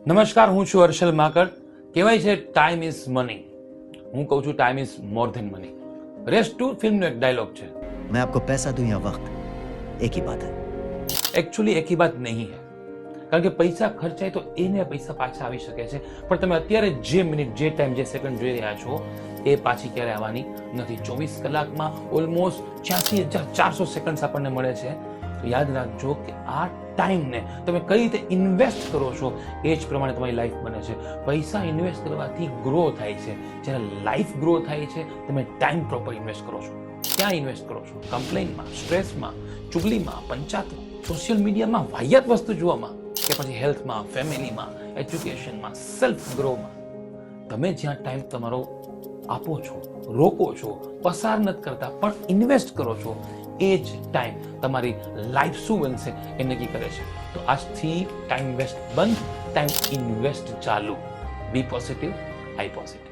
નમસ્કાર, હું છું હર્ષલ માકડ. કહેવાય છે ટાઈમ ઇઝ મની. હું કહું છું time is more than money. Race 2 ફિલ્મનો એક ડાયલોગ છે, मैं आपको पैसा दूं या वक्त, एक ही बात है. એકચ્યુઅલી એક ही बात નહીં है. કારણ કે પૈસા ખર્ચાય તો એને પૈસા પાછા આવી શકે છે, પણ તમે અત્યારે જે મિનિટ, જે ટાઈમ, જે સેકન્ડ જોઈ રહ્યા છો એ પાછી ક્યારે આવવાની નથી. 24 કલાકમાં ઓલમોસ્ટ 86,400 સેકન્ડ આપણને મળે છે. તો યાદ રાખજો કે આ ટાઈમને તમે કઈ રીતે ઇન્વેસ્ટ કરો છો એ જ પ્રમાણે તમારી લાઈફ બને છે. પૈસા ઇન્વેસ્ટ કરવાથી ગ્રો થાય છે. જ્યારે લાઈફ ગ્રો થાય છે તમે ટાઈમ પ્રોપર ઇન્વેસ્ટ કરો છો. ક્યાં ઇન્વેસ્ટ કરો છો? કમ્પ્લેનમાં, સ્ટ્રેસમાં, ચુગલીમાં, પંચાયતમાં, સોશિયલ મીડિયામાં, વાહિયાત વસ્તુ જોવામાં, કે પછી હેલ્થમાં, ફેમિલીમાં, એજ્યુકેશનમાં, સેલ્ફ ગ્રોમાં. તમે જ્યાં ટાઈમ તમારો આપો છો, રોકો છો, પસાર નથી કરતા પણ ઇન્વેસ્ટ કરો છો, એ જ ટાઈમ તમારી લાઈફ શું બનશે એ નક્કી કરે છે. તો આજથી ટાઈમ વેસ્ટ બંધ, ટાઈમ ઇન્વેસ્ટ ચાલુ. બી પોઝિટિવ, આઈ પોઝિટિવ.